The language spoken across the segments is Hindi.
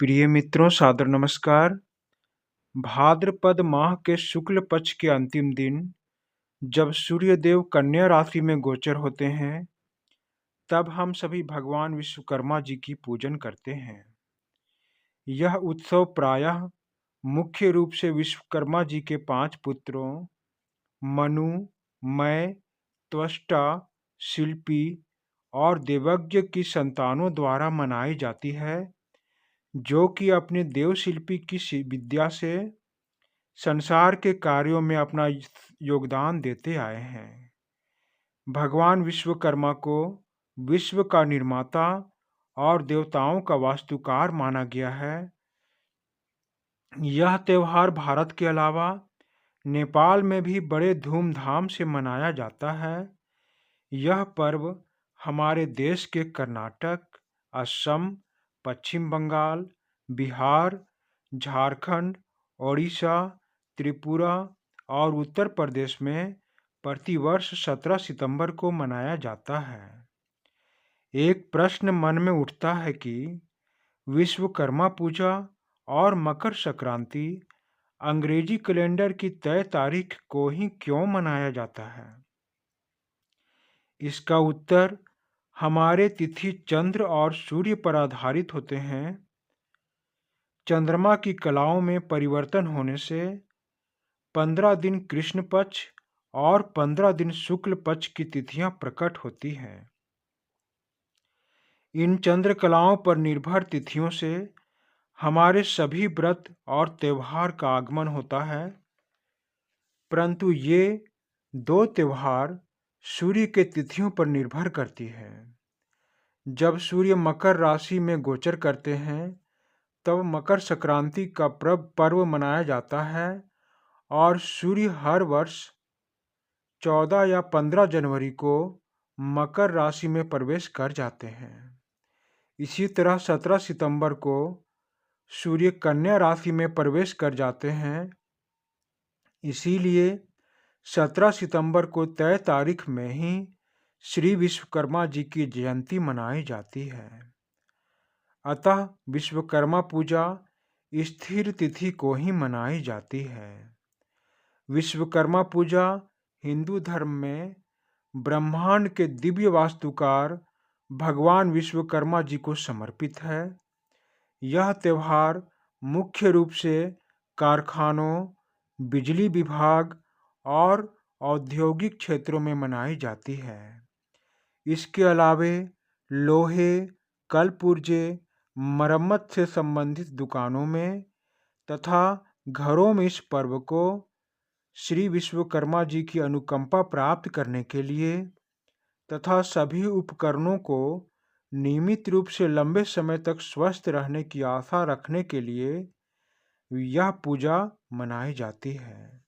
प्रिय मित्रों, सादर नमस्कार। भाद्रपद माह के शुक्ल पक्ष के अंतिम दिन जब सूर्यदेव कन्या राशि में गोचर होते हैं, तब हम सभी भगवान विश्वकर्मा जी की पूजन करते हैं। यह उत्सव प्रायः मुख्य रूप से विश्वकर्मा जी के 5 पुत्रों मनु, मय, त्वष्टा, शिल्पी और देवज्ञ की संतानों द्वारा मनाई जाती है, जो कि अपने देवशिल्पी की विद्या से संसार के कार्यों में अपना योगदान देते आए हैं। भगवान विश्वकर्मा को विश्व का निर्माता और देवताओं का वास्तुकार माना गया है। यह त्योहार भारत के अलावा नेपाल में भी बड़े धूमधाम से मनाया जाता है। यह पर्व हमारे देश के कर्नाटक, असम, पश्चिम बंगाल, बिहार, झारखंड, ओडिशा, त्रिपुरा और उत्तर प्रदेश में प्रतिवर्ष 17 सितंबर को मनाया जाता है। एक प्रश्न मन में उठता है कि विश्वकर्मा पूजा और मकर संक्रांति अंग्रेजी कैलेंडर की तय तारीख को ही क्यों मनाया जाता है? इसका उत्तर हमारे तिथि चंद्र और सूर्य पर आधारित होते हैं। चंद्रमा की कलाओं में परिवर्तन होने से 15 दिन कृष्ण पक्ष और 15 दिन शुक्ल पक्ष की तिथियां प्रकट होती हैं। इन चंद्र कलाओं पर निर्भर तिथियों से हमारे सभी व्रत और त्योहार का आगमन होता है, परंतु ये दो त्योहार सूर्य के तिथियों पर निर्भर करती है। जब सूर्य मकर राशि में गोचर करते हैं, तब मकर संक्रांति का पर्व मनाया जाता है और सूर्य हर वर्ष 14 या 15 जनवरी को मकर राशि में प्रवेश कर जाते हैं। इसी तरह 17 सितंबर को सूर्य कन्या राशि में प्रवेश कर जाते हैं। इसीलिए 17 सितंबर को तय तारीख में ही श्री विश्वकर्मा जी की जयंती मनाई जाती है। अतः विश्वकर्मा पूजा स्थिर तिथि को ही मनाई जाती है। विश्वकर्मा पूजा हिंदू धर्म में ब्रह्मांड के दिव्य वास्तुकार भगवान विश्वकर्मा जी को समर्पित है। यह त्यौहार मुख्य रूप से कारखानों, बिजली विभाग और औद्योगिक क्षेत्रों में मनाई जाती है। इसके अलावे लोहे, कलपुर्जे, मरम्मत से संबंधित दुकानों में तथा घरों में इस पर्व को श्री विश्वकर्मा जी की अनुकंपा प्राप्त करने के लिए तथा सभी उपकरणों को नियमित रूप से लंबे समय तक स्वस्थ रहने की आशा रखने के लिए यह पूजा मनाई जाती है।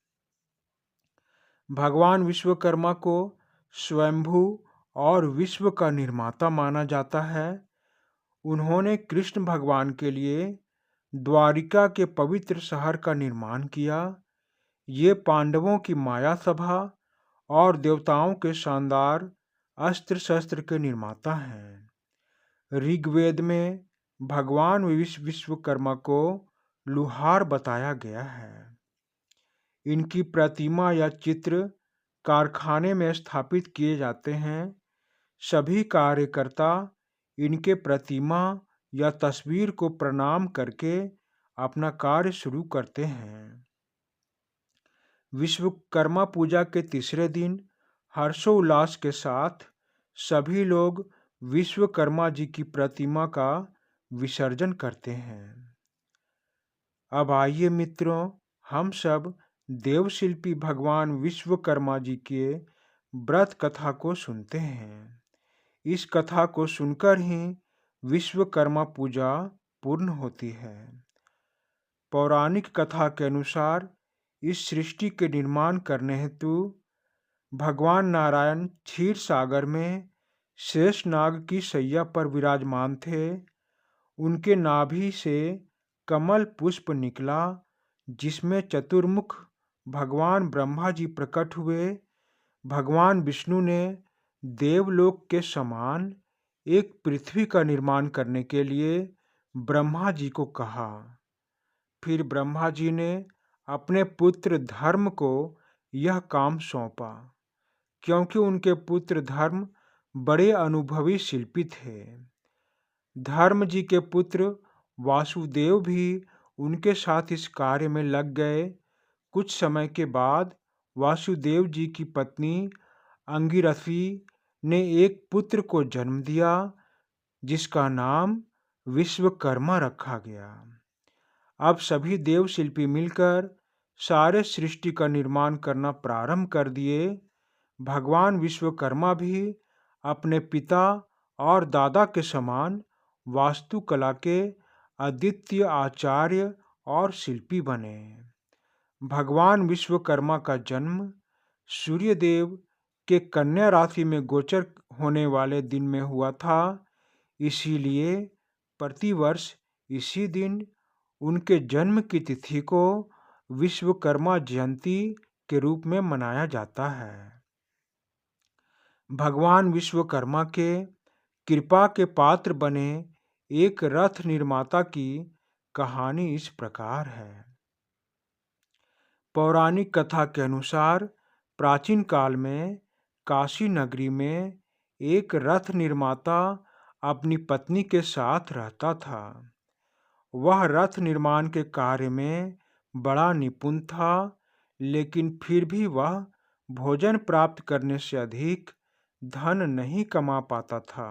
भगवान विश्वकर्मा को स्वयंभू और विश्व का निर्माता माना जाता है। उन्होंने कृष्ण भगवान के लिए द्वारिका के पवित्र शहर का निर्माण किया। ये पांडवों की माया सभा और देवताओं के शानदार अस्त्र शस्त्र के निर्माता हैं। ऋग्वेद में भगवान विश्वकर्मा को लुहार बताया गया है। इनकी प्रतिमा या चित्र कारखाने में स्थापित किए जाते हैं। सभी कार्यकर्ता इनके प्रतिमा या तस्वीर को प्रणाम करके अपना कार्य शुरू करते हैं। विश्वकर्मा पूजा के तीसरे दिन हर्षोल्लास के साथ सभी लोग विश्वकर्मा जी की प्रतिमा का विसर्जन करते हैं। अब आइए मित्रों, हम सब देवशिल्पी भगवान विश्वकर्मा जी के व्रत कथा को सुनते हैं। इस कथा को सुनकर ही विश्वकर्मा पूजा पूर्ण होती है। पौराणिक कथा के अनुसार इस सृष्टि के निर्माण करने हेतु भगवान नारायण क्षीर सागर में शेषनाग की शैया पर विराजमान थे। उनके नाभि से कमल पुष्प निकला, जिसमें चतुर्मुख भगवान ब्रह्मा जी प्रकट हुए। भगवान विष्णु ने देवलोक के समान एक पृथ्वी का निर्माण करने के लिए ब्रह्मा जी को कहा। फिर ब्रह्मा जी ने अपने पुत्र धर्म को यह काम सौंपा, क्योंकि उनके पुत्र धर्म बड़े अनुभवी शिल्पी थे। धर्म जी के पुत्र वासुदेव भी उनके साथ इस कार्य में लग गए। कुछ समय के बाद वासुदेव जी की पत्नी अंगिरथी ने एक पुत्र को जन्म दिया, जिसका नाम विश्वकर्मा रखा गया। अब सभी देव शिल्पी मिलकर सारे सृष्टि का निर्माण करना प्रारंभ कर दिए। भगवान विश्वकर्मा भी अपने पिता और दादा के समान वास्तुकला के अद्वितीय आचार्य और शिल्पी बने। भगवान विश्वकर्मा का जन्म सूर्यदेव के कन्या राशि में गोचर होने वाले दिन में हुआ था। इसीलिए प्रतिवर्ष इसी दिन उनके जन्म की तिथि को विश्वकर्मा जयंती के रूप में मनाया जाता है। भगवान विश्वकर्मा के कृपा के पात्र बने एक रथ निर्माता की कहानी इस प्रकार है। पौराणिक कथा के अनुसार प्राचीन काल में काशी नगरी में एक रथ निर्माता अपनी पत्नी के साथ रहता था। वह रथ निर्माण के कार्य में बड़ा निपुण था, लेकिन फिर भी वह भोजन प्राप्त करने से अधिक धन नहीं कमा पाता था।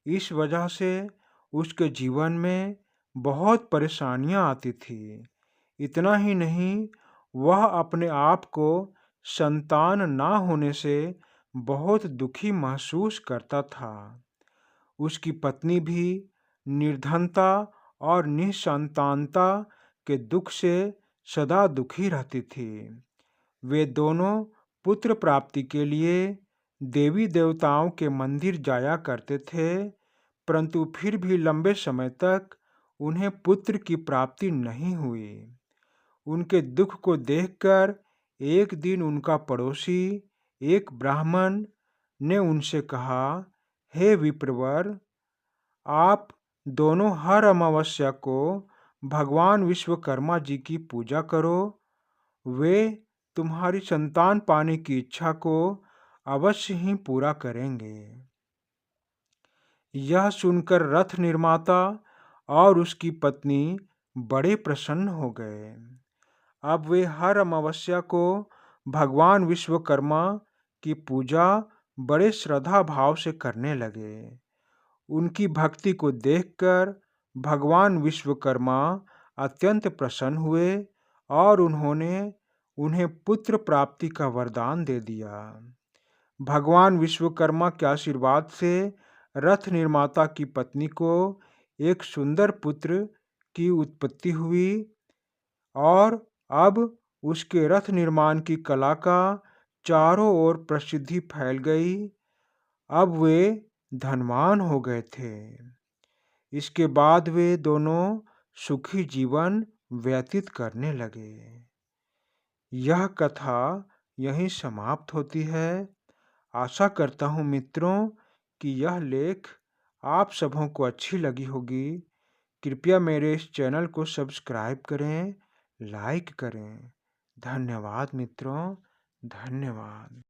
इस वजह से उसके जीवन में बहुत परेशानियां आती थी। इतना ही नहीं, वह अपने आप को संतान ना होने से बहुत दुखी महसूस करता था। उसकी पत्नी भी निर्धनता और निसंतानता के दुख से सदा दुखी रहती थी। वे दोनों पुत्र प्राप्ति के लिए देवी देवताओं के मंदिर जाया करते थे, परंतु फिर भी लंबे समय तक उन्हें पुत्र की प्राप्ति नहीं हुई। उनके दुख को देखकर एक दिन उनका पड़ोसी एक ब्राह्मण ने उनसे कहा, हे विप्रवर, आप दोनों हर अमावस्या को भगवान विश्वकर्मा जी की पूजा करो। वे तुम्हारी संतान पाने की इच्छा को अवश्य ही पूरा करेंगे। यह सुनकर रथ निर्माता और उसकी पत्नी बड़े प्रसन्न हो गए। अब वे हर अमावस्या को भगवान विश्वकर्मा की पूजा बड़े श्रद्धा भाव से करने लगे। उनकी भक्ति को देखकर भगवान विश्वकर्मा अत्यंत प्रसन्न हुए और उन्होंने उन्हें पुत्र प्राप्ति का वरदान दे दिया। भगवान विश्वकर्मा के आशीर्वाद से रथ निर्माता की पत्नी को एक सुंदर पुत्र की उत्पत्ति हुई और अब उसके रथ निर्माण की कला का चारों ओर प्रसिद्धि फैल गई। अब वे धनवान हो गए थे। इसके बाद वे दोनों सुखी जीवन व्यतीत करने लगे। यह कथा यहीं समाप्त होती है। आशा करता हूँ मित्रों कि यह लेख आप सबों को अच्छी लगी होगी। कृपया मेरे इस चैनल को सब्सक्राइब करें, लाइक करें। धन्यवाद मित्रों, धन्यवाद।